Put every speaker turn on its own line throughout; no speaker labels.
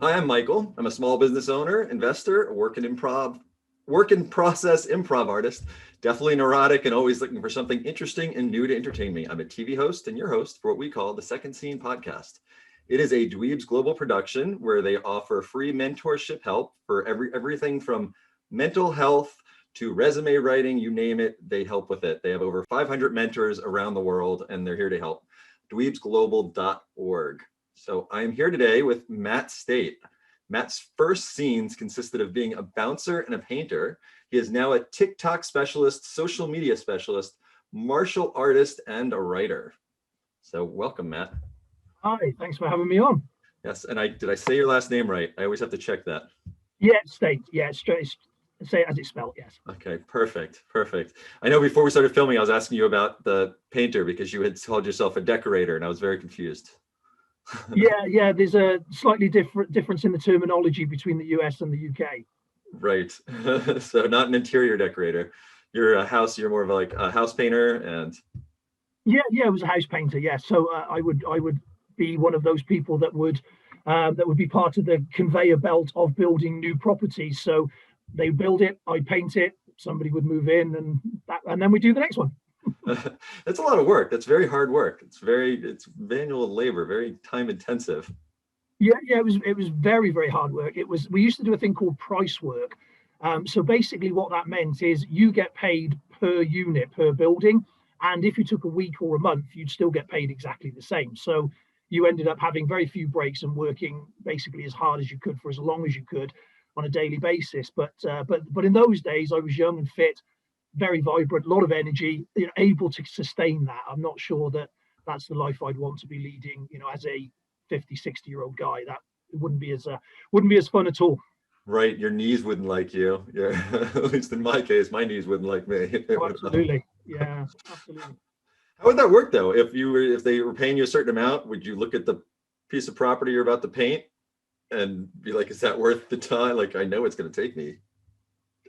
Hi, I'm Michael. I'm a small business owner, investor, a work in process improv artist, definitely neurotic and always looking for something interesting and new to entertain me. I'm a TV host and your host for what we call the Second Scene podcast. It is a Dweebs global production where they offer free mentorship help for everything from mental health to resume writing, you name it, they help with it. They have over 500 mentors around the world and they're here to help. dweebsglobal.org. So I'm here today with Matt Stait. Matt's first scenes consisted of being a bouncer and a painter. He is now a TikTok specialist, social media specialist, martial artist, and a writer. So welcome, Matt.
Hi, thanks for having me on.
Yes, and did I say your last name right? I always have to check that.
Yeah, Stait. Yeah, straight. Say it as it's spelled. Yes.
Okay, perfect. I know before we started filming, I was asking you about the painter because you had called yourself a decorator, and I was very confused.
Yeah. There's a slightly difference in the terminology between the US and the UK.
Right. So not an interior decorator. You're more of like a house painter and.
Yeah, it was a house painter. Yeah, so I would be one of those people that would be part of the conveyor belt of building new properties. So they build it, I paint it, somebody would move in, and then we do the next one.
That's a lot of work. That's very hard work. It's manual labor, very time intensive.
Yeah, it was very, very hard work. We used to do a thing called price work. So basically what that meant is you get paid per unit, per building. And if you took a week or a month, you'd still get paid exactly the same. So you ended up having very few breaks and working basically as hard as you could for as long as you could on a daily basis. But in those days, I was young and fit, very vibrant, a lot of energy, able to sustain that. I'm not sure that that's the life I'd want to be leading, as a 50, 60-year-old guy. That wouldn't be as fun at all.
Right, your knees wouldn't like you. Yeah, at least in my case, my knees wouldn't like me.
Oh, absolutely, yeah, absolutely.
How would that work though? If they were paying you a certain amount, would you look at the piece of property you're about to paint and be like, "Is that worth the time?" Like, I know it's going to take me.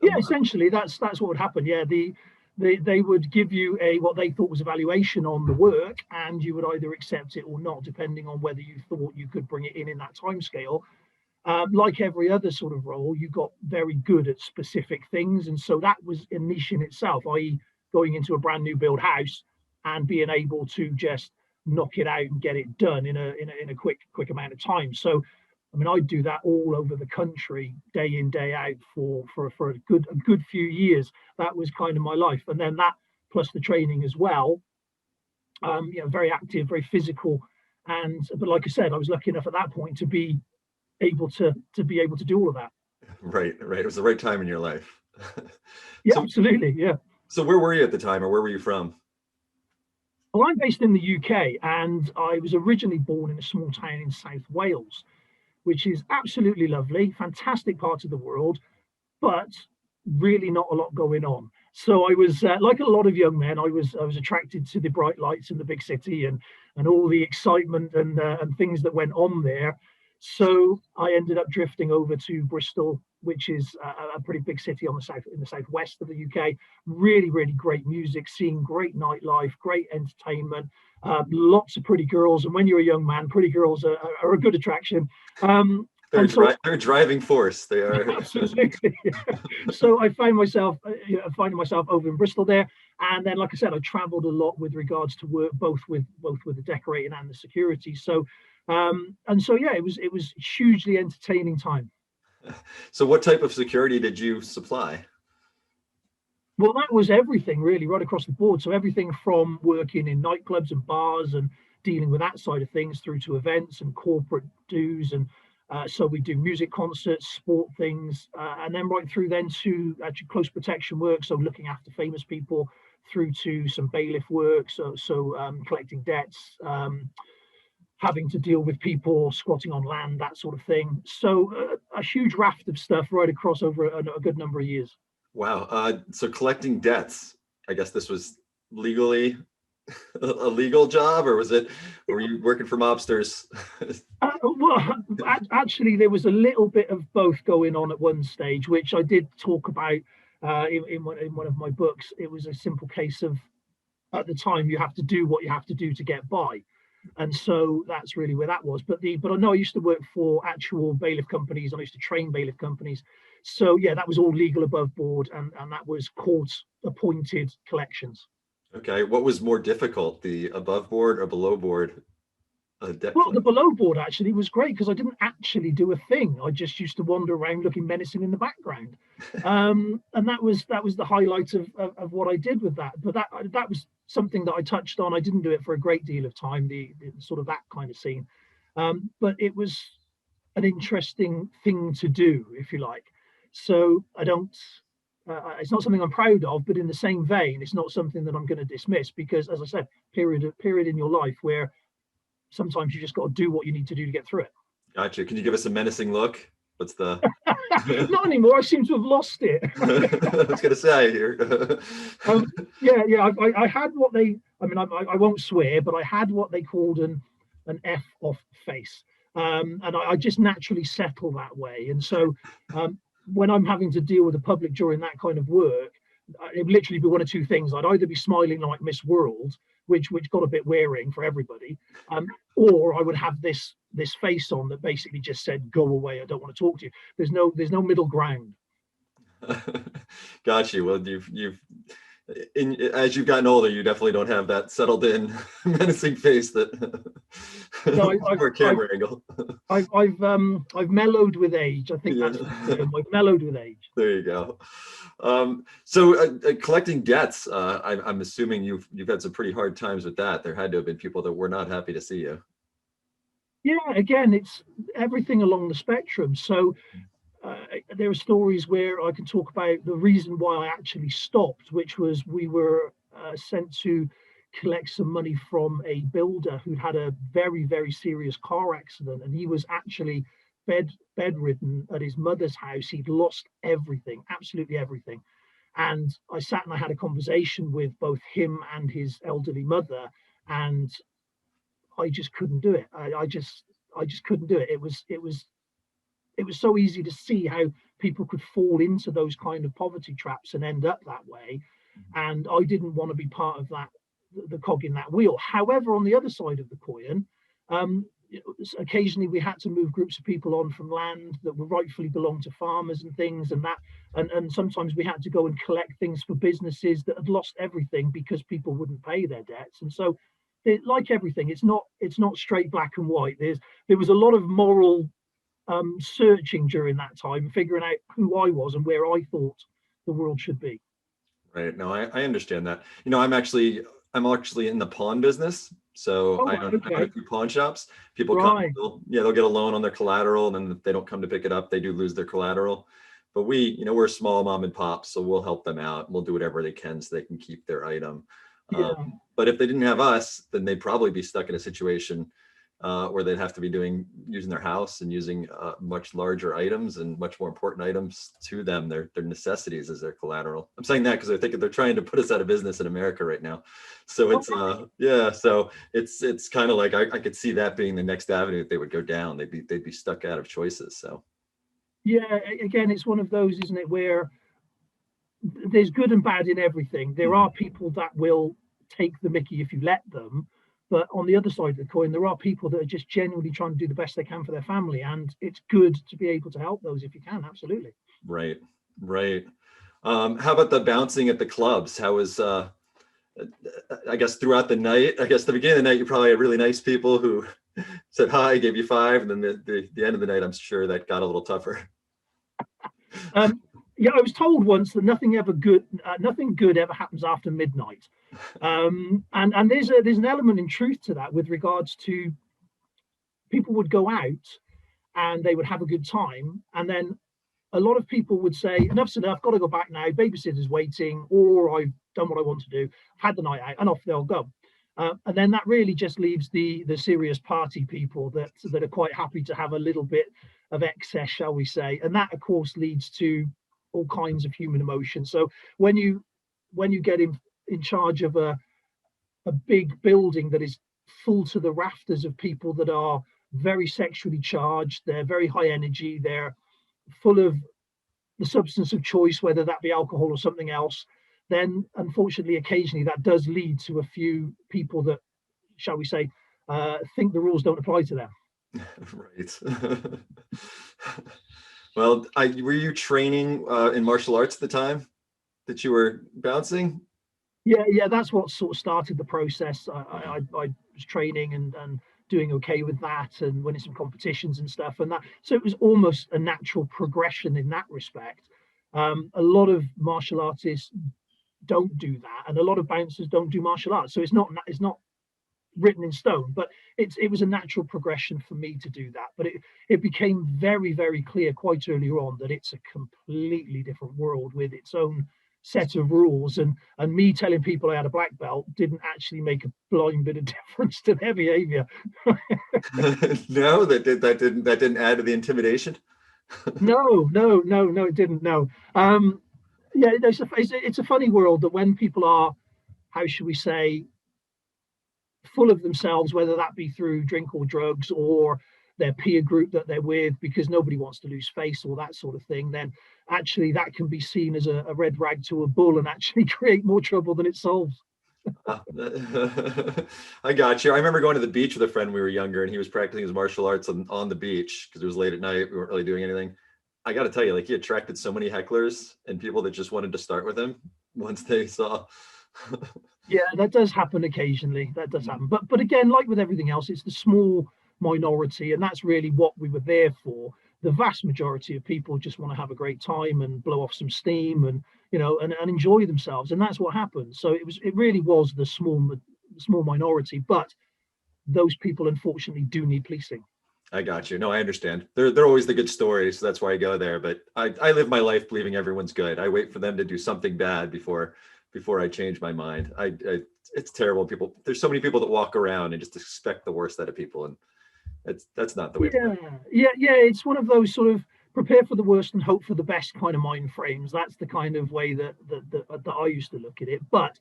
Yeah, essentially, that's what would happen. Yeah, they would give you what they thought was a valuation on the work, and you would either accept it or not, depending on whether you thought you could bring it in that time scale. Like every other sort of role, you got very good at specific things. And so that was a niche in itself, i.e. going into a brand new build house and being able to just knock it out and get it done in a quick amount of time. So, I mean, I'd do that all over the country, day in, day out for a good few years. That was kind of my life. And then that plus the training as well, very active, very physical. But like I said, I was lucky enough at that point to be able to do all of that.
Right. It was the right time in your life.
Yeah, absolutely. Yeah.
So where were you at the time, or where were you from?
Well, I'm based in the UK, and I was originally born in a small town in South Wales, which is absolutely lovely, fantastic part of the world, but really not a lot going on. So I was like a lot of young men, I was attracted to the bright lights in the big city and all the excitement and things that went on there. So I ended up drifting over to Bristol, which is a pretty big city in the southwest of the UK. Really, really great music scene, great nightlife, great entertainment, lots of pretty girls. And when you're a young man, pretty girls are a good attraction.
They're a driving force. They are.
Absolutely. So I find myself over in Bristol there, and then, like I said, I travelled a lot with regards to work, both with the decorating and the security. So. It was hugely entertaining time.
So what type of security did you supply?
Well, that was everything really, right across the board. So everything from working in nightclubs and bars and dealing with that side of things through to events and corporate dues. And so we do music concerts, sport things, and then right through then to actually close protection work. So looking after famous people through to some bailiff work. So collecting debts, having to deal with people squatting on land, that sort of thing. So a huge raft of stuff right across over a good number of years.
Wow. So collecting debts, I guess this was legally a legal job, or were you working for mobsters?
Well, actually, there was a little bit of both going on at one stage, which I did talk about in one of my books. It was a simple case of, at the time, you have to do what you have to do to get by. And so that's really where that was. But I know I used to work for actual bailiff companies. I used to train bailiff companies. So yeah, that was all legal above board, and that was court appointed collections.
Okay. What was more difficult, the above board or below board debt
Well, the
collection?
below board actually was great because I didn't actually do a thing. I just used to wander around looking menacing in the background, and that was the highlight of what I did with that. But that was something that I touched on. I didn't do it for a great deal of time. The sort of that kind of scene, but it was an interesting thing to do, if you like. So I don't. It's not something I'm proud of, but in the same vein, it's not something that I'm going to dismiss because, as I said, period in your life where sometimes you just got to do what you need to do to get through it.
Gotcha. Can you give us a menacing look? What's the?
Not anymore. I seem to have lost it.
I was gonna say here.
Yeah. I had what they. I mean, I won't swear, but I had what they called an F off face, and I just naturally settle that way. And so, when I'm having to deal with the public during that kind of work, it would literally be one of two things. I'd either be smiling like Miss World, which got a bit wearing for everybody, or I would have this face on that basically just said, "Go away, I don't want to talk to you." There's no middle ground.
Got you. Well, as you've gotten older, you definitely don't have that settled in menacing face that
No,
or camera angle.
I've mellowed with age. I think
Yeah.
that's the term. I've mellowed with age.
There you go. So collecting debts, I'm assuming you've had some pretty hard times with that. There had to have been people that were not happy to see you.
Yeah, again, it's everything along the spectrum. So there are stories where I can talk about the reason why I actually stopped, which was we were sent to collect some money from a builder who'd had a very, very serious car accident, and he was actually bedridden at his mother's house. He'd lost everything, absolutely everything. And I sat and I had a conversation with both him and his elderly mother, and I just couldn't do it. I just couldn't do it. It was so easy to see how people could fall into those kind of poverty traps and end up that way. And I didn't want to be part of that, the cog in that wheel. However, on the other side of the coin, um, occasionally we had to move groups of people on from land that were rightfully belonged to farmers and things, and sometimes we had to go and collect things for businesses that had lost everything because people wouldn't pay their debts. And so, like everything, it's not straight black and white. There was a lot of moral searching during that time, figuring out who I was and where I thought the world should be.
Right. No, I understand that. I'm actually in the pawn business. So
Oh,
I
right,
own a
okay,
few pawn shops. People come,
right.
they'll get a loan on their collateral, and then if they don't come to pick it up, they do lose their collateral. But we're a small mom and pop, so we'll help them out. We'll do whatever they can so they can keep their item.
Yeah,
But if they didn't have us, then they'd probably be stuck in a situation where they'd have to be using their house and using much larger items and much more important items to them, their necessities as their collateral. I'm saying that because I think they're trying to put us out of business in America right now. So it's yeah, so it's kind of like I could see that being the next avenue that they would go down. They'd be stuck out of choices. So
yeah. Again, it's one of those, isn't it, where there's good and bad in everything. There are people that will take the mickey if you let them, but on the other side of the coin, there are people that are just genuinely trying to do the best they can for their family, and it's good to be able to help those if you can. Absolutely.
right, right. How about the bouncing at the clubs? How was I guess throughout the night? I guess the beginning of the night you probably had really nice people who said hi, gave you five, and then the end of the night, I'm sure that got a little tougher.
Um, yeah, I was told once that nothing good ever happens after midnight, and there's an element in truth to that with regards to people would go out and they would have a good time, and then a lot of people would say, "Enough's enough, got to go back now. Babysitter's waiting, or I've done what I want to do, I've had the night out," and off they'll go. And then that really just leaves the serious party people that are quite happy to have a little bit of excess, shall we say, and that of course leads to all kinds of human emotion. So when you get in charge of a big building that is full to the rafters of people that are very sexually charged, they're very high energy, they're full of the substance of choice, whether that be alcohol or something else, then unfortunately, occasionally that does lead to a few people that, shall we say, think the rules don't apply to them.
Right. Well, were you training in martial arts at the time that you were bouncing?
Yeah, that's what sort of started the process. I was training and doing okay with that and winning some competitions and stuff, and that, so it was almost a natural progression in that respect. A lot of martial artists don't do that, and a lot of bouncers don't do martial arts, so it's not written in stone, but it was a natural progression for me to do that. But it became very clear quite early on that it's a completely different world with its own set of rules, and me telling people I had a black belt didn't actually make a blind bit of difference to their behavior.
No, that didn't add to the intimidation.
No, it didn't. No. Yeah, it's a funny world that when people are, how should we say, full of themselves, whether that be through drink or drugs or their peer group that they're with, because nobody wants to lose face or that sort of thing, then actually that can be seen as a red rag to a bull and actually create more trouble than it solves.
I got you. I remember going to the beach with a friend when we were younger, and he was practicing his martial arts on the beach because it was late at night. We weren't really doing anything. I got to tell you, like, he attracted so many hecklers and people that just wanted to start with him once they saw.
Yeah, that does happen occasionally. That does happen. But again, like with everything else, it's the small minority, and that's really what we were there for. The vast majority of people just want to have a great time and blow off some steam and and enjoy themselves. And that's what happened. So it really was the small minority, but those people unfortunately do need policing.
I got you. No, I understand. They're always the good stories, so that's why I go there. But I live my life believing everyone's good. I wait for them to do something bad before I change my mind. It's terrible. People, there's so many people that walk around and just expect the worst out of people, and that's not the way.
Yeah. It's one of those sort of prepare for the worst and hope for the best kind of mind frames. That's the kind of way that I used to look at it. But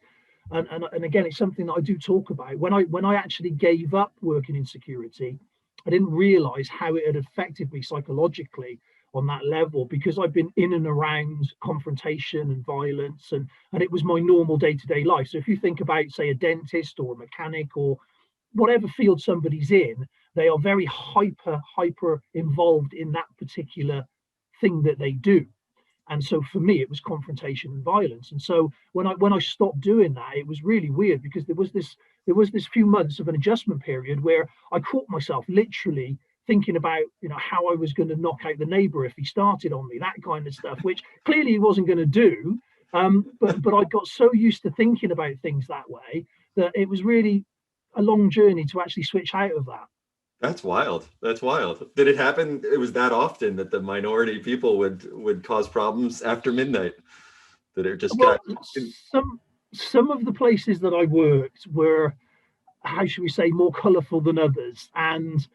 and again, it's something that I do talk about. When I actually gave up working in security, I didn't realize how it had affected me psychologically on that level, because I've been in and around confrontation and violence, and it was my normal day-to-day life. So if you think about, say, a dentist or a mechanic or whatever field somebody's in, they are very hyper involved in that particular thing that they do. And so for me, it was confrontation and violence. And so when I stopped doing that, it was really weird, because there was this few months of an adjustment period where I caught myself literally thinking about how I was going to knock out the neighbor if he started on me, that kind of stuff, which clearly he wasn't going to do. But I got so used to thinking about things that way that it was really a long journey to actually switch out of that.
That's wild. That's wild. Did it happen? It was that often that the minority people would cause problems after midnight. That it just
Well,
got.
some of the places that I worked were, how should we say, more colourful than others. And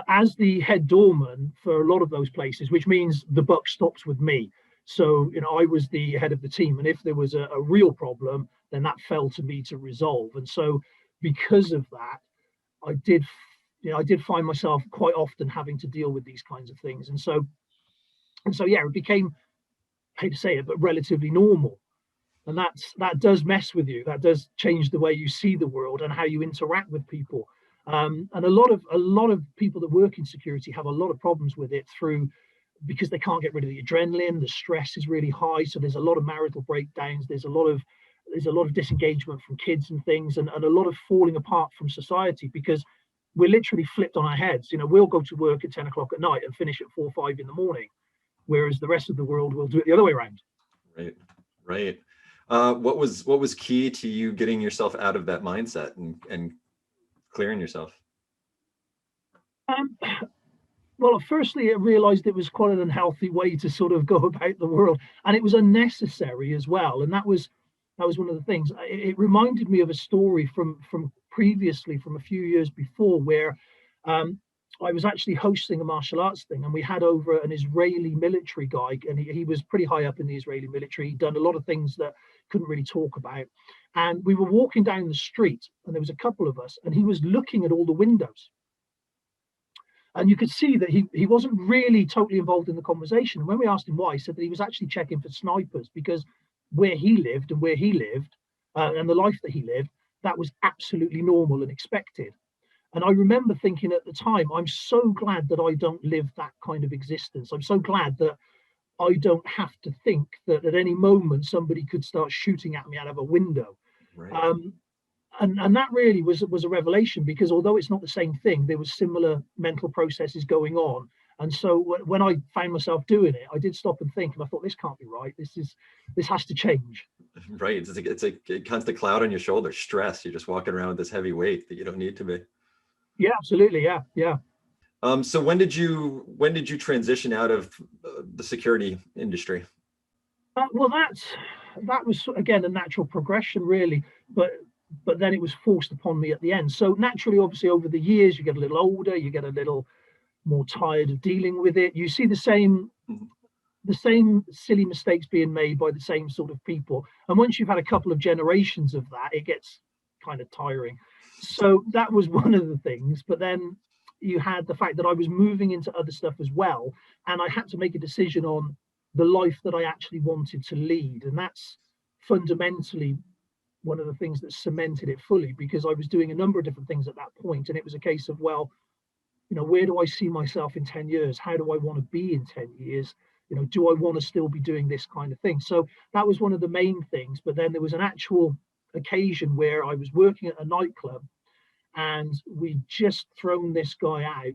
as the head doorman for a lot of those places, which means the buck stops with me. So, I was the head of the team. And if there was a real problem, then that fell to me to resolve. And so because of that, I did, I did find myself quite often having to deal with these kinds of things. And so, yeah, it became, I hate to say it, but relatively normal. And that does mess with you. That does change the way you see the world and how you interact with people. And a lot of people that work in security have a lot of problems with it because they can't get rid of the adrenaline. The stress is really high, so there's a lot of marital breakdowns. There's a lot of disengagement from kids and things, and a lot of falling apart from society, because we're literally flipped on our heads. We'll go to work at 10 o'clock at night and finish at 4 or 5 in the morning, whereas the rest of the world will do it the other way around.
Right. What was key to you getting yourself out of that mindset and clearing yourself?
Well, firstly, I realized it was quite an unhealthy way to sort of go about the world, and it was unnecessary as well. And that was one of the things. It reminded me of a story from previously, from a few years before, where um, I was actually hosting a martial arts thing, and we had over an Israeli military guy, and he was pretty high up in the Israeli military. He'd done a lot of things that couldn't really talk about. And we were walking down the street, and there was a couple of us, and he was looking at all the windows. And you could see that he wasn't really totally involved in the conversation. And when we asked him why, he said that he was actually checking for snipers, because where he lived and the life that he lived, that was absolutely normal and expected. And I remember thinking at the time, I'm so glad that I don't live that kind of existence. I'm so glad that I don't have to think that at any moment somebody could start shooting at me out of a window.
Right.
And that really was a revelation, because although it's not the same thing, there was similar mental processes going on. And so when I found myself doing it, I did stop and think, and I thought, this can't be right. This has to change.
Right. It's a constant cloud on your shoulder, stress. You're just walking around with this heavy weight that you don't need to be.
Yeah, absolutely. Yeah, yeah.
So when did you transition out of the security industry?
Well, that was again a natural progression, really, but then it was forced upon me at the end. So naturally, obviously, over the years, you get a little older, you get a little more tired of dealing with it. You see
Mhm.
the same silly mistakes being made by the same sort of people, and once you've had a couple of generations of that, it gets kind of tiring. So that was one of the things. But then you had the fact that I was moving into other stuff as well, and I had to make a decision on the life that I actually wanted to lead, and that's fundamentally one of the things that cemented it fully, because I was doing a number of different things at that point, and it was a case of, well, where do I see myself in 10 years? How do I want to be in 10 years? Do I want to still be doing this kind of thing? So that was one of the main things. But then there was an actual occasion where I was working at a nightclub, and we'd just thrown this guy out.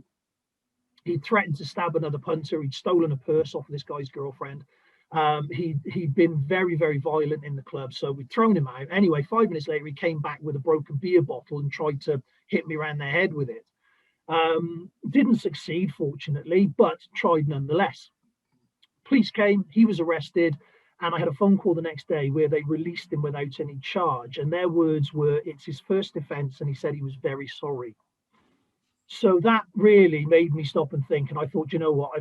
He'd threatened to stab another punter. He'd stolen a purse off this guy's girlfriend. He'd been very, very violent in the club. So we'd thrown him out. Anyway, 5 minutes later, he came back with a broken beer bottle and tried to hit me around the head with it. Didn't succeed, fortunately, but tried nonetheless. Police came, he was arrested, and I had a phone call the next day where they released him without any charge. And their words were, it's his first offence, and he said he was very sorry. So that really made me stop and think. And I thought, you know what,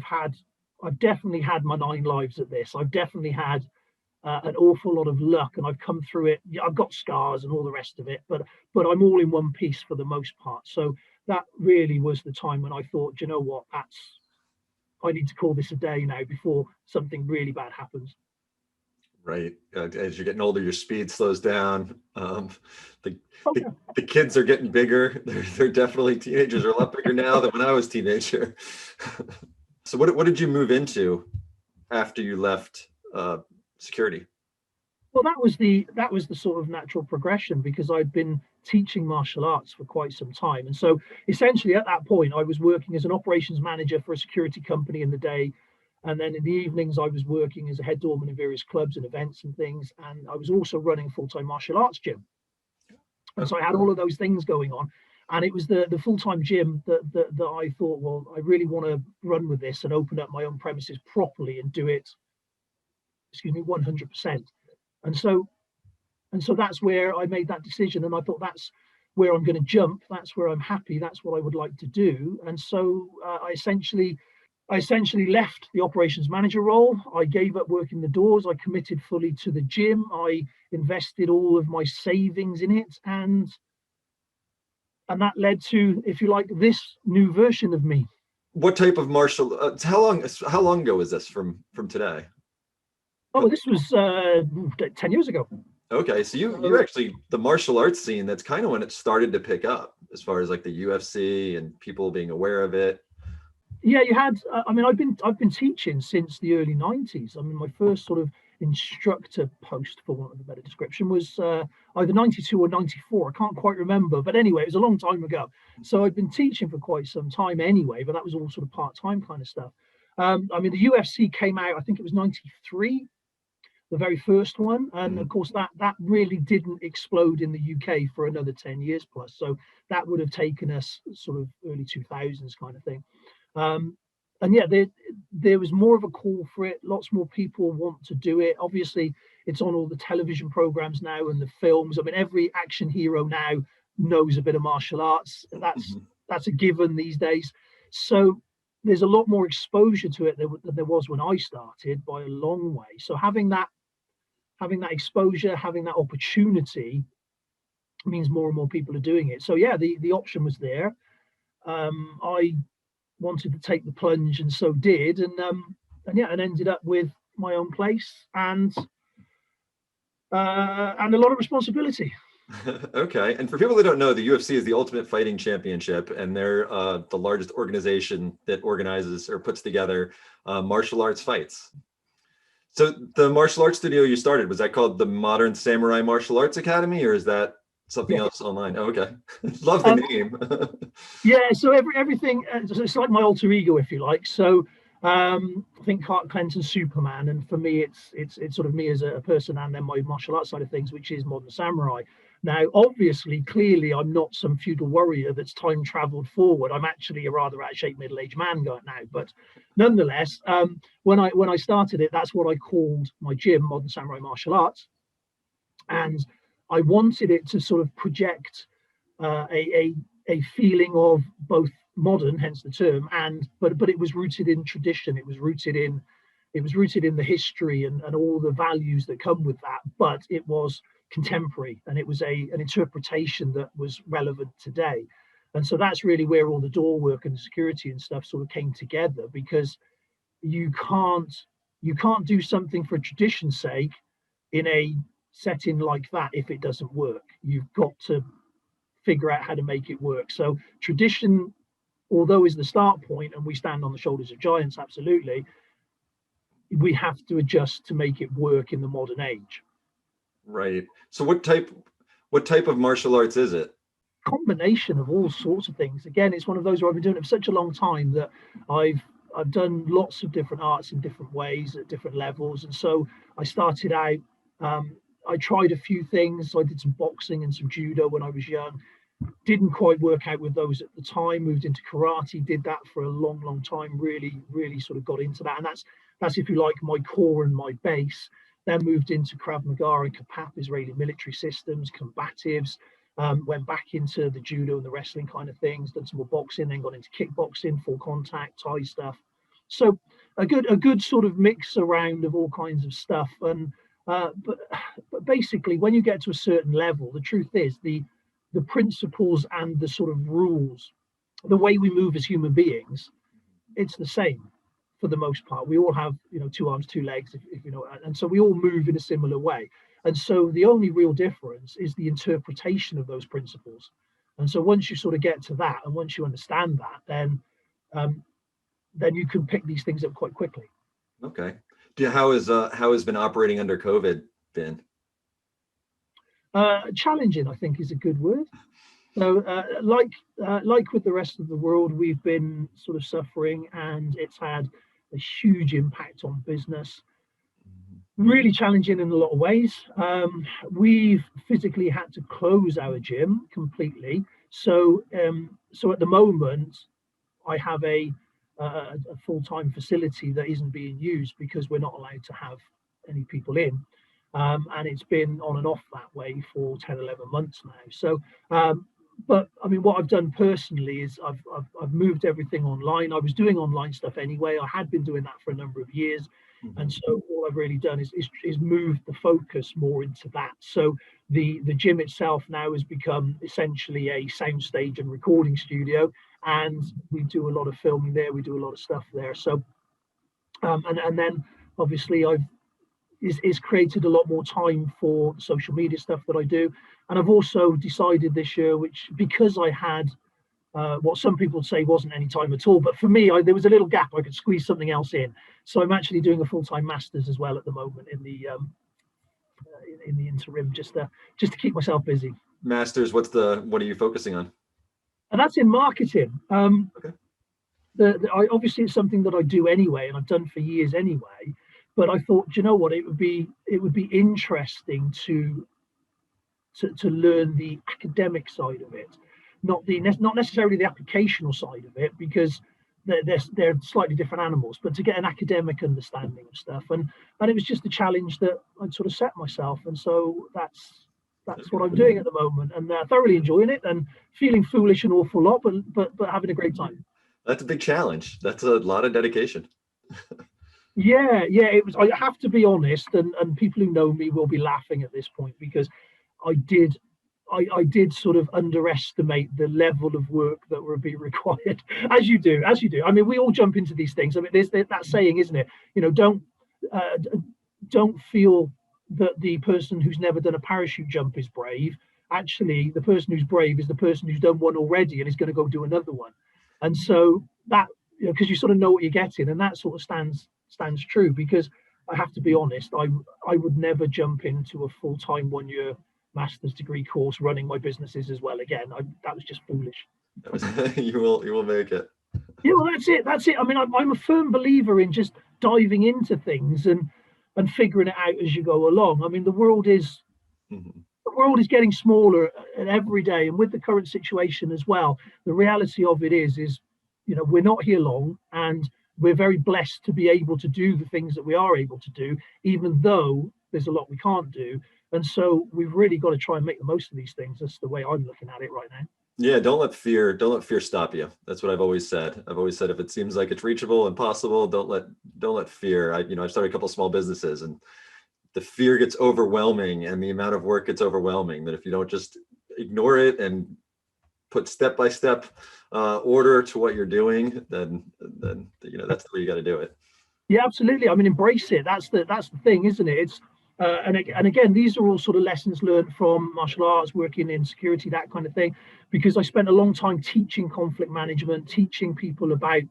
I've definitely had my 9 lives at this. I've definitely had an awful lot of luck, and I've come through it. Yeah, I've got scars and all the rest of it, but I'm all in one piece for the most part. So that really was the time when I thought, you know what, I need to call this a day now before something really bad happens.
Right. As you're getting older, your speed slows down. The,
Oh,
the
yeah.
the kids are getting bigger. They're definitely teenagers are a lot bigger now than when I was a teenager. So what did you move into after you left security?
Well, that was the sort of natural progression, because I'd been teaching martial arts for quite some time. And so essentially at that point, I was working as an operations manager for a security company in the day. And then in the evenings, I was working as a head doorman in various clubs and events and things. And I was also running a full-time martial arts gym. And so I had all of those things going on. And it was the full-time gym that I thought, well, I really want to run with this and open up my own premises properly and do it, 100%. And so that's where I made that decision. And I thought, that's where I'm going to jump. That's where I'm happy. That's what I would like to do. And so I essentially left the operations manager role. I gave up working the doors. I committed fully to the gym. I invested all of my savings in it, and that led to, if you like, this new version of me.
What type of martial? How long ago is this from today?
Oh, this was 10 years ago.
Okay, so you actually, the martial arts scene, that's kind of when it started to pick up, as far as like the UFC and people being aware of it.
Yeah, you had. I mean, I've been teaching since the early '90s. I mean, my first sort of instructor post, for want of a better description, was either '92 or '94. I can't quite remember, but anyway, it was a long time ago. So I'd been teaching for quite some time anyway, but that was all sort of part-time kind of stuff. I mean, the UFC came out, I think it was '93, the very first one, and of course that really didn't explode in the UK for another 10 years plus. So that would have taken us sort of early 2000s kind of thing. And yeah, there was more of a call for it. Lots more people want to do it. Obviously, it's on all the television programs now and the films. I mean, every action hero now knows a bit of martial arts. That's a given these days. So there's a lot more exposure to it than there was when I started, by a long way. So having that exposure, having that opportunity, means more and more people are doing it. So yeah, the option was there. I wanted to take the plunge, and so did, and yeah, and ended up with my own place and a lot of responsibility.
Okay. And for people that don't know, the UFC is the Ultimate Fighting Championship, and they're the largest organization that organizes or puts together martial arts fights. So the martial arts studio you started, was that called the Modern Samurai Martial Arts Academy, or is that something
Yes.
else online? Oh, okay. Love the
Um,
name.
yeah, so everything, it's like my alter ego, if you like. So I think Clark Clinton's Superman, and for me, it's sort of me as a person, and then my martial arts side of things, which is Modern Samurai. Now, obviously, clearly, I'm not some feudal warrior that's time traveled forward. I'm actually a rather out of shape middle-aged man going now. But nonetheless, when I started it, that's what I called my gym, Modern Samurai Martial Arts, and I wanted it to sort of project a feeling of both modern, hence the term, and but it was rooted in tradition. It was rooted in the history and all the values that come with that. But it was contemporary, and it was an interpretation that was relevant today. And so that's really where all the door work and the security and stuff sort of came together, because you can't you can't do something for tradition's sake in a setting like that if it doesn't work. You've got to figure out how to make it work. So tradition, although is the start point, and we stand on the shoulders of giants, absolutely, we have to adjust to make it work in the modern age.
Right. So what type of martial arts is it?
Combination of all sorts of things. Again, it's one of those where I've been doing it for such a long time that I've I've done lots of different arts in different ways at different levels. And so I started out. I tried a few things. So I did some boxing and some judo when I was young. Didn't quite work out with those at the time. Moved into karate. Did that for a long, long time. Really, really sort of got into that. And that's if you like my core and my base. Then moved into Krav Maga and Kapap, Israeli military systems, combatives. Went back into the judo and the wrestling kind of things. Done some more boxing. Then got into kickboxing, full contact, Thai stuff. So a good sort of mix around of all kinds of stuff. And but basically, when you get to a certain level, the truth is the principles and the sort of rules, the way we move as human beings, it's the same for the most part. We all have, two arms, two legs, if you know, and so we all move in a similar way. And so the only real difference is the interpretation of those principles. And so once you sort of get to that, and once you understand that, um, then you can pick these things up quite quickly.
Okay. How has been operating under COVID been?
Challenging, I think, is a good word. So, like with the rest of the world, we've been sort of suffering, and it's had a huge impact on business. Really challenging in a lot of ways. We've physically had to close our gym completely. So at the moment, I have a full-time facility that isn't being used because we're not allowed to have any people in. And it's been on and off that way for 10, 11 months now. So, but I mean, what I've done personally is I've moved everything online. I was doing online stuff anyway. I had been doing that for a number of years. And so all I've really done is moved the focus more into that. So the gym itself now has become essentially a soundstage and recording studio, and we do a lot of filming there. We do a lot of stuff there. So and then obviously I've is created a lot more time for the social media stuff that I do. And I've also decided this year, which because I had what some people would say wasn't any time at all, but for me, there was a little gap. I could squeeze something else in. So I'm actually doing a full-time master's as well at the moment in the interim, just to keep myself busy.
Masters, what are you focusing on?
And that's in marketing.
Okay.
Obviously it's something that I do anyway, and I've done for years anyway. But I thought, you know what, it would be interesting to learn the academic side of it, not necessarily the applicational side of it, because they're slightly different animals, but to get an academic understanding of stuff. And it was just a challenge that I'd sort of set myself. And so that's what I'm doing at the moment, and thoroughly enjoying it and feeling foolish an awful lot, but having a great time.
That's a big challenge. That's a lot of dedication.
Yeah, it was. I have to be honest, and people who know me will be laughing at this point, because I did I did sort of underestimate the level of work that would be required, as you do. I mean, we all jump into these things. I mean, there's that saying, isn't it? Uh, don't feel that the person who's never done a parachute jump is brave. actually the person who's brave is the person who's done one already and is going to go do another one. And so that, you know, because you sort of know what you're getting, and that sort of stands true. Because I have to be honest, I would never jump into a full-time 1 year master's degree course running my businesses as well again. That was just foolish.
You will make it.
Yeah, well, that's it. I mean, I'm a firm believer in just diving into things and figuring it out as you go along. I mean, the world is getting smaller every day, and with the current situation as well, the reality of it is you know, we're not here long, and we're very blessed to be able to do the things that we are able to do, even though there's a lot we can't do. And so we've really got to try and make the most of these things. That's the way I'm looking at it right now.
Yeah, don't let fear stop you. That's what I've always said. I've always said, if it seems like it's reachable and possible, don't let fear. I've started a couple of small businesses, and the fear gets overwhelming and the amount of work gets overwhelming, that if you don't just ignore it and put step-by-step order to what you're doing, then that's the way you got to do it.
Yeah, absolutely. I mean, embrace it. That's the thing, isn't it? It's and again, these are all sort of lessons learned from martial arts, working in security, that kind of thing, because I spent a long time teaching conflict management, teaching people about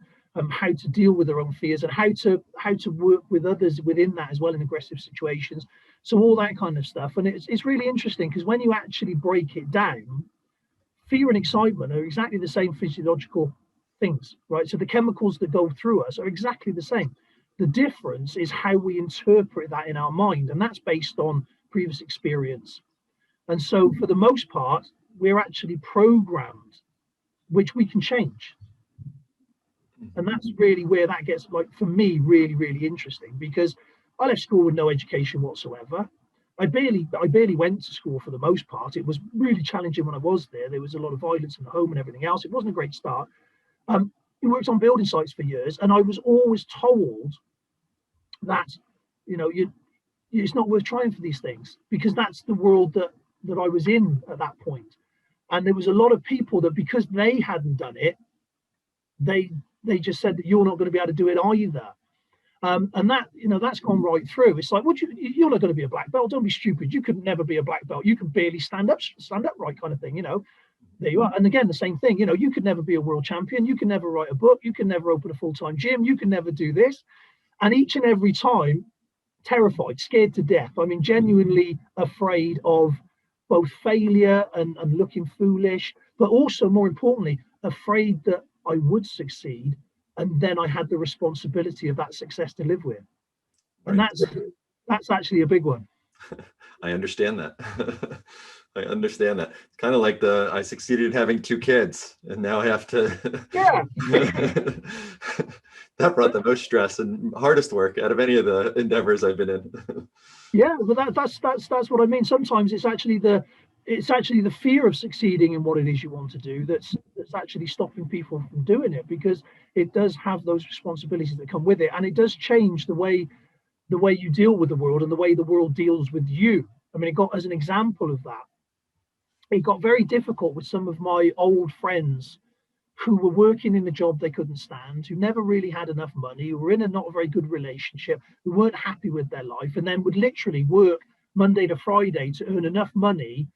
how to deal with their own fears and how to work with others within that as well in aggressive situations. So all that kind of stuff. And it's really interesting, because when you actually break it down, fear and excitement are exactly the same physiological things, right? So the chemicals that go through us are exactly the same. The difference is how we interpret that in our mind, and that's based on previous experience. And so for the most part, we're actually programmed, which we can change. And that's really where that gets, like, for me, really, really interesting, because I left school with no education whatsoever. I barely went to school for the most part. It was really challenging when I was there. There was a lot of violence in the home and everything else. It wasn't a great start. I worked on building sites for years, and I was always told that, you know, it's not worth trying for these things, because that's the world that I was in at that point. And there was a lot of people that, because they hadn't done it, they just said that you're not going to be able to do it either. And that, you know, that's gone right through. It's like, you're not going to be a black belt. Don't be stupid. You could never be a black belt. You can barely stand up right, kind of thing. You know, there you are. And again, the same thing. You know, you could never be a world champion. You can never write a book. You can never open a full-time gym. You can never do this. And each and every time, terrified, scared to death. I mean, genuinely afraid of both failure and looking foolish, but also, more importantly, afraid that I would succeed, and then I had the responsibility of that success to live with. And
Right.
that's actually a big one.
I understand that. I understand that. It's kind of like I succeeded in having 2 kids, and now I have to.
Yeah.
That brought the most stress and hardest work out of any of the endeavors I've been in.
Yeah, but that's what I mean. Sometimes it's actually the fear of succeeding in what it is you want to do that's actually stopping people from doing it, because it does have those responsibilities that come with it, and it does change the way you deal with the world and the way the world deals with you. I mean, it got, as an example of that, it got very difficult with some of my old friends who were working in a job they couldn't stand, who never really had enough money, who were in a not a very good relationship, who weren't happy with their life, and then would literally work Monday to Friday to earn enough money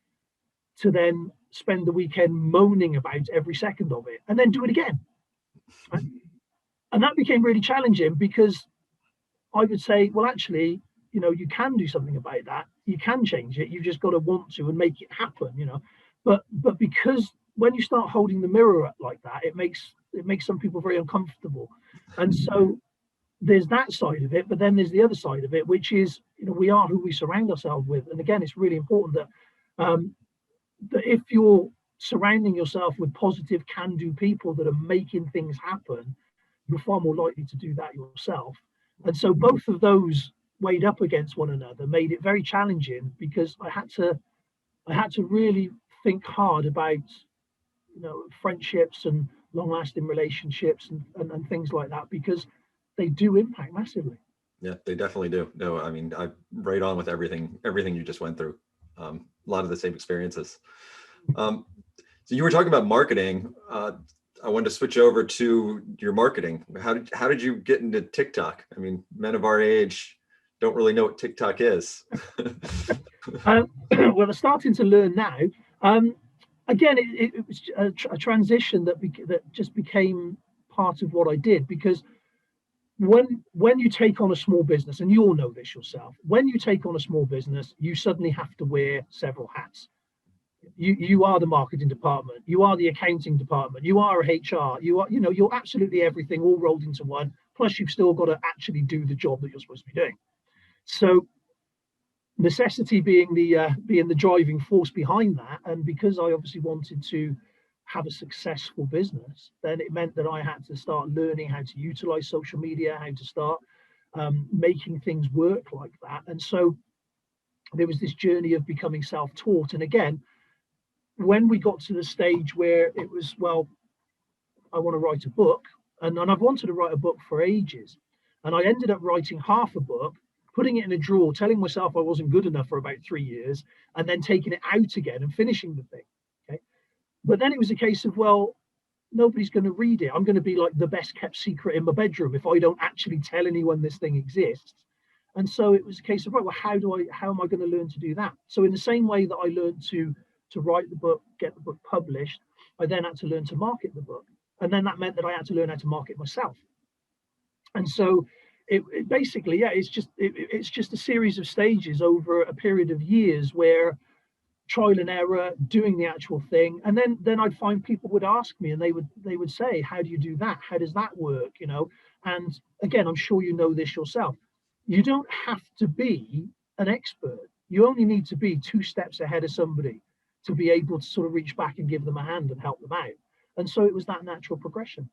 to then spend the weekend moaning about every second of it, and then do it again. And that became really challenging, because I would say, well, actually, you know, you can do something about that. You can change it. You've just got to want to and make it happen, you know. But because when you start holding the mirror up like that, it makes some people very uncomfortable. And so there's that side of it, but then there's the other side of it, which is, you know, we are who we surround ourselves with. And again, it's really important that that if you're surrounding yourself with positive, can-do people that are making things happen, you're far more likely to do that yourself. And so both of those weighed up against one another made it very challenging, because I had to really think hard about, you know, friendships and long-lasting relationships and things like that, because they do impact massively.
Yeah, they definitely do. No, I mean, I'm right on with everything you just went through. A lot of the same experiences. So you were talking about marketing. I wanted to switch over to your marketing. How did you get into TikTok? I mean, men of our age don't really know what TikTok is.
Well, they're starting to learn now. Um, Again, it was a transition that just became part of what I did, because when you take on a small business, and you all know this yourself, when you take on a small business, you suddenly have to wear several hats. You are the marketing department, you are the accounting department, you are HR, you're absolutely everything all rolled into one. Plus, you've still got to actually do the job that you're supposed to be doing. So necessity being the driving force behind that, and because I obviously wanted to have a successful business, then it meant that I had to start learning how to utilize social media, how to start making things work like that. And so there was this journey of becoming self-taught. And again, when we got to the stage where it was, well, I want to write a book, and I've wanted to write a book for ages, and I ended up writing half a book, putting it in a drawer, telling myself I wasn't good enough for about 3 years, and then taking it out again and finishing the thing. Okay, but then it was a case of, well, nobody's going to read it. I'm going to be like the best kept secret in my bedroom if I don't actually tell anyone this thing exists. And so it was a case of, right, well, how am I going to learn to do that? So in the same way that I learned to write the book, get the book published, I then had to learn to market the book. And then that meant that I had to learn how to market myself. And so it basically, yeah, it's just a series of stages over a period of years, where trial and error, doing the actual thing. And then I'd find people would ask me, and they would say, how do you do that? How does that work? And again, I'm sure you know this yourself. You don't have to be an expert. You only need to be 2 steps ahead of somebody to be able to sort of reach back and give them a hand and help them out. And so it was that natural progression.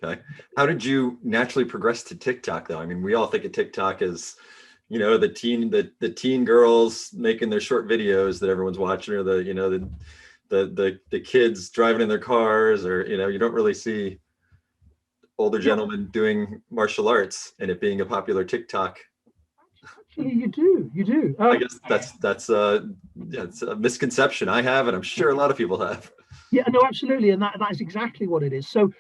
Okay. How did you naturally progress to TikTok though? I mean, we all think of TikTok as, the teen girls making their short videos that everyone's watching, or the kids driving in their cars, or you don't really see older gentlemen doing martial arts and it being a popular TikTok.
Actually, you do.
I guess it's a misconception I have, and I'm sure a lot of people have.
Yeah, no, absolutely, and that is exactly what it is. So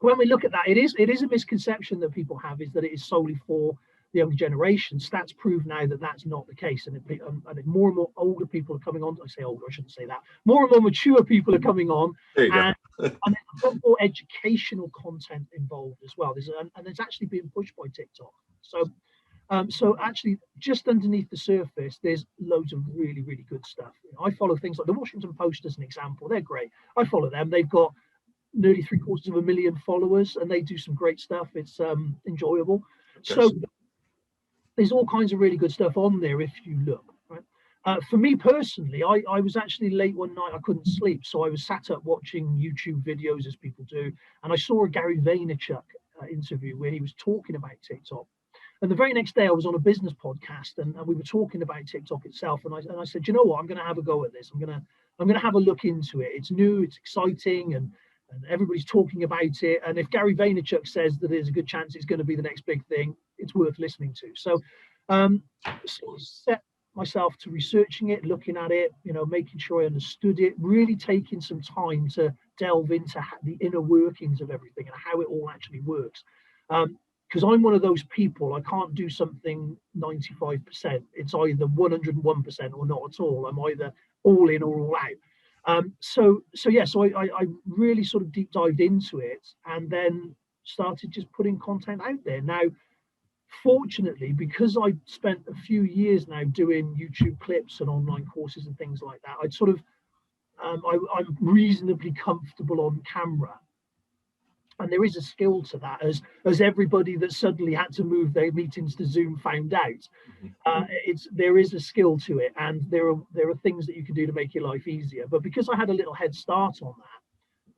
when we look at that, it is a misconception that people have, is that it is solely for the younger generation. Stats prove now that that's not the case, and more and more older people are coming on. I say older, I shouldn't say that. More and more mature people are coming on,
There you
and,
go.
and there's a lot more educational content involved as well. There's actually being pushed by TikTok. So actually, just underneath the surface, there's loads of really, really good stuff. I follow things like the Washington Post as an example. They're great. I follow them. They've got nearly 750,000 followers, and they do some great stuff. It's enjoyable.
Okay.
So there's all kinds of really good stuff on there if you look. Right? For me personally, I was actually late one night. I couldn't sleep, so I was sat up watching YouTube videos, as people do, and I saw a Gary Vaynerchuk interview where he was talking about TikTok. And the very next day, I was on a business podcast, and we were talking about TikTok itself. And I said, you know what, I'm going to have a go at this. I'm going to have a look into it. It's new, it's exciting, and everybody's talking about it. And if Gary Vaynerchuk says that there's a good chance it's going to be the next big thing, it's worth listening to. So, set myself to researching it, looking at it, making sure I understood it, really taking some time to delve into the inner workings of everything and how it all actually works. Because I'm one of those people, I can't do something 95%. It's either 101% or not at all. I'm either all in or all out. So I really sort of deep dived into it, and then started just putting content out there. Now, fortunately, because I spent a few years now doing YouTube clips and online courses and things like that, I'd sort of I'm reasonably comfortable on camera. And there is a skill to that, as everybody that suddenly had to move their meetings to Zoom found out. There is a skill to it, and there are things that you can do to make your life easier. But because I had a little head start on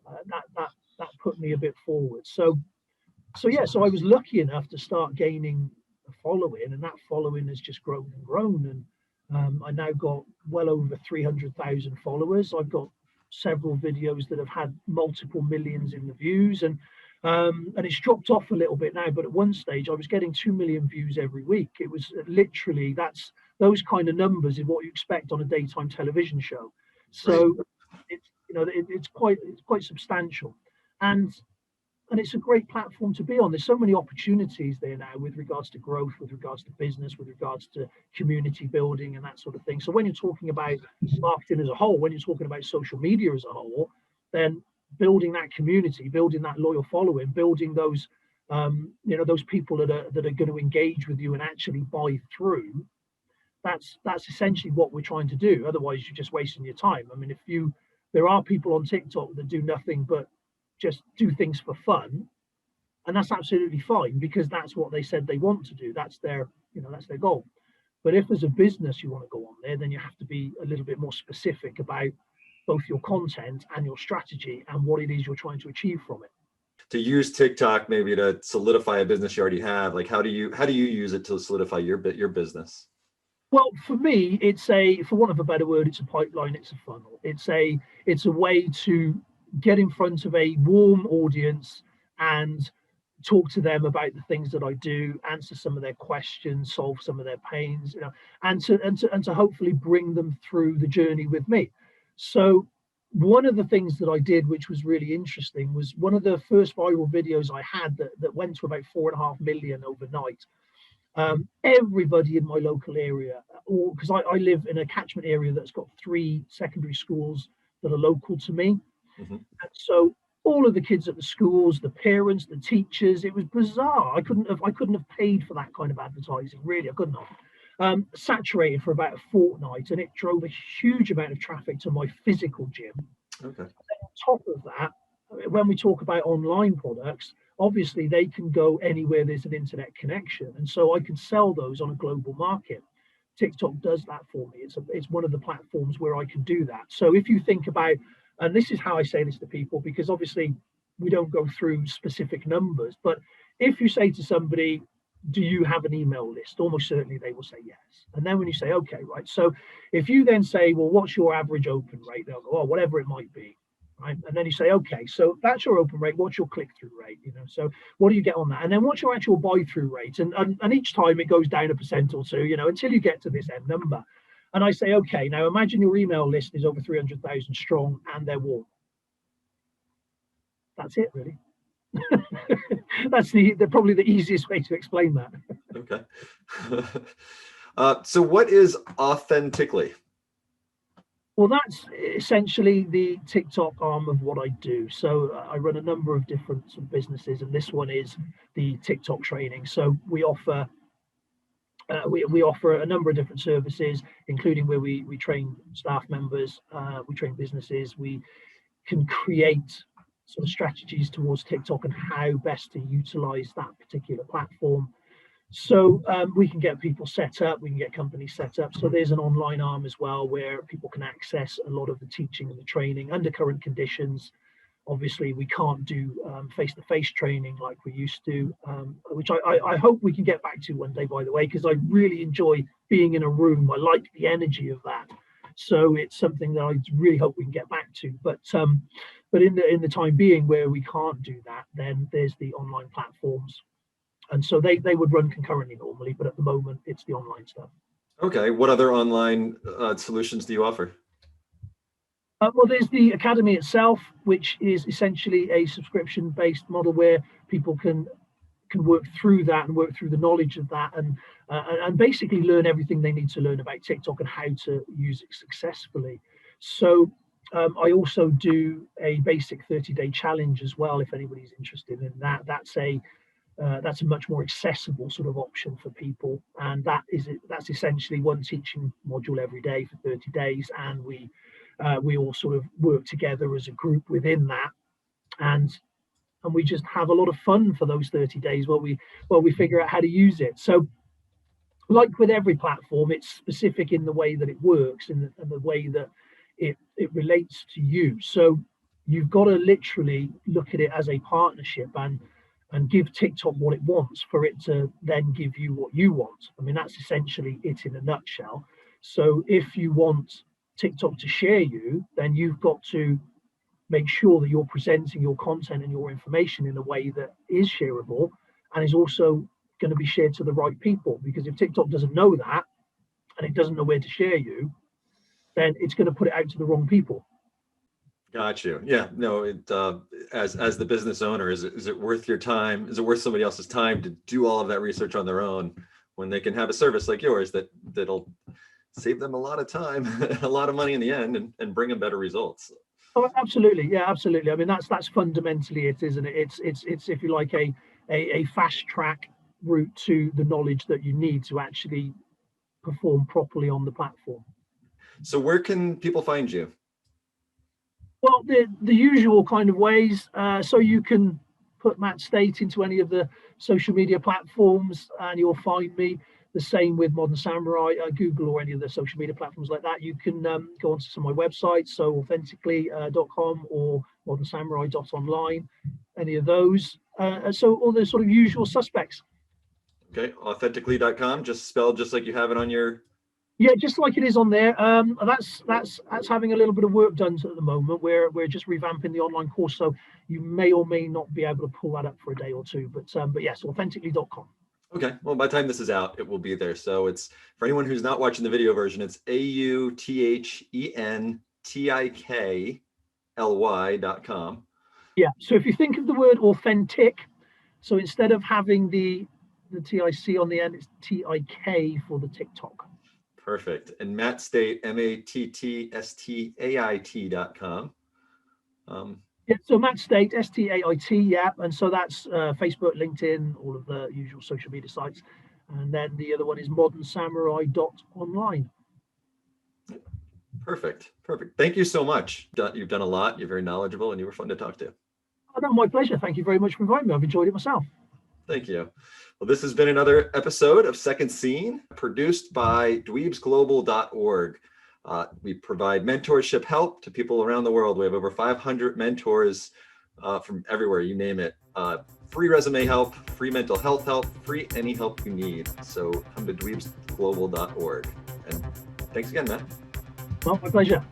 that put me a bit forward. So I was lucky enough to start gaining a following, and that following has just grown and grown. And I now got well over 300,000 followers. I've got several videos that have had multiple millions in the views, and it's dropped off a little bit now, but at one stage I was getting 2 million views every week. It was literally, that's those kind of numbers is what you expect on a daytime television show. So it's quite substantial. And and it's a great platform to be on. There's so many opportunities there now with regards to growth, with regards to business, with regards to community building and that sort of thing. So when you're talking about marketing as a whole, when you're talking about social media as a whole, then building that community, building that loyal following, building those those people that are going to engage with you and actually buy through. That's essentially what we're trying to do. Otherwise, you're just wasting your time. I mean, there are people on TikTok that do nothing but just do things for fun, and that's absolutely fine because that's what they said they want to do. That's their goal. But if as a business you want to go on there, then you have to be a little bit more specific about both your content and your strategy and what it is you're trying to achieve from it.
To use TikTok maybe to solidify a business you already have, like how do you use it to solidify your business?
Well, for me, for want of a better word, it's a pipeline, it's a funnel. It's a way to get in front of a warm audience and talk to them about the things that I do, answer some of their questions, solve some of their pains, and to hopefully bring them through the journey with me. So one of the things that I did, which was really interesting, was one of the first viral videos I had that went to about 4.5 million overnight. Everybody in my local area, or because I live in a catchment area that's got 3 secondary schools that are local to me.
Mm-hmm.
And so all of the kids at the schools, the parents, the teachers, it was bizarre. I couldn't have paid for that kind of advertising, really. I couldn't have. Saturated for about a fortnight, and it drove a huge amount of traffic to my physical gym.
Okay.
On top of that, when we talk about online products, obviously they can go anywhere there's an internet connection, and so I can sell those on a global market. TikTok does that for me. It's one of the platforms where I can do that. So if you think about, and this is how I say this to people, because obviously we don't go through specific numbers, but if you say to somebody, do you have an email list? Almost certainly they will say yes. And then when you say, okay, right. So if you then say, well, what's your average open rate? They'll go, oh, whatever it might be. Right. And then you say, okay, so that's your open rate. What's your click-through rate? So what do you get on that? And then what's your actual buy-through rate? And each time it goes down 1% or 2, until you get to this end number. And I say, okay, now imagine your email list is over 300,000 strong and they're warm. That's it, really. That's probably the easiest way to explain that.
Okay. So what is authentically?
Well, that's essentially the TikTok arm of what I do. So I run a number of different sort of businesses, and this one is the TikTok training. So we offer we offer a number of different services, including where we train staff members, we train businesses, we can create sort of strategies towards TikTok and how best to utilize that particular platform. So we can get people set up, we can get companies set up. So there's an online arm as well where people can access a lot of the teaching and the training under current conditions. Obviously, we can't do face-to-face training like we used to, which I hope we can get back to one day, by the way, because I really enjoy being in a room. I like the energy of that. So it's something that I really hope we can get back to. But in the time being where we can't do that, then there's the online platforms. And so they would run concurrently normally, but at the moment it's the online stuff.
Okay. What other online solutions do you offer?
Well, there's the Academy itself, which is essentially a subscription-based model where people can work through that and work through the knowledge of that and basically learn everything they need to learn about TikTok and how to use it successfully. So I also do a basic 30-day challenge as well, if anybody's interested in that. That's a much more accessible sort of option for people, and that's essentially one teaching module every day for 30 days, and we all sort of work together as a group within that, and we just have a lot of fun for those 30 days while we figure out how to use it. So like with every platform, it's specific in the way that it works and the way that it relates to you. So you've got to literally look at it as a partnership and give TikTok what it wants for it to then give you what you want. I mean, that's essentially it in a nutshell. So if you want TikTok to share you, then you've got to make sure that you're presenting your content and your information in a way that is shareable and is also going to be shared to the right people. Because if TikTok doesn't know that and it doesn't know where to share you, then it's going to put it out to the wrong people.
Got you. Yeah, no, as the business owner, is it worth your time? Is it worth somebody else's time to do all of that research on their own when they can have a service like yours that'll save them a lot of time, a lot of money in the end, and bring them better results?
Oh, absolutely. Yeah, absolutely. I mean, that's fundamentally it, isn't it? It's if you like a fast track route to the knowledge that you need to actually perform properly on the platform.
So where can people find you?
Well, the usual kind of ways. So you can put Matt State into any of the social media platforms, and you'll find me. The same with Modern Samurai, Google or any of the social media platforms like that. You can go onto some of my websites, so authentically.com or modernsamurai.online, any of those. So all the sort of usual suspects.
Okay, authentically.com, just spelled just like you have it on your.
Yeah, just like it is on there. That's having a little bit of work done at the moment. We're just revamping the online course, so you may or may not be able to pull that up for a day or two. But yes, authentically.com.
Okay, well, by the time this is out, it will be there. So it's for anyone who's not watching the video version, it's authenticly.com.
Yeah. So if you think of the word authentic, so instead of having the TIC on the end, it's TIK for the TikTok.
Perfect. And Matt Stait, MATTSTAIT.com.
Yeah, so Matt Stait, STAIT, yeah. And so that's Facebook, LinkedIn, all of the usual social media sites. And then the other one is modernsamurai.online.
Perfect. Thank you so much. You've done a lot. You're very knowledgeable and you were fun to talk to.
Oh, no, my pleasure. Thank you very much for inviting me. I've enjoyed it myself.
Thank you. Well, this has been another episode of Second Scene, produced by dweebsglobal.org. We provide mentorship help to people around the world. We have over 500 mentors from everywhere, you name it. Free resume help, free mental health help, free any help you need. So come to dweebsglobal.org. And thanks again, Matt.
Well, my pleasure.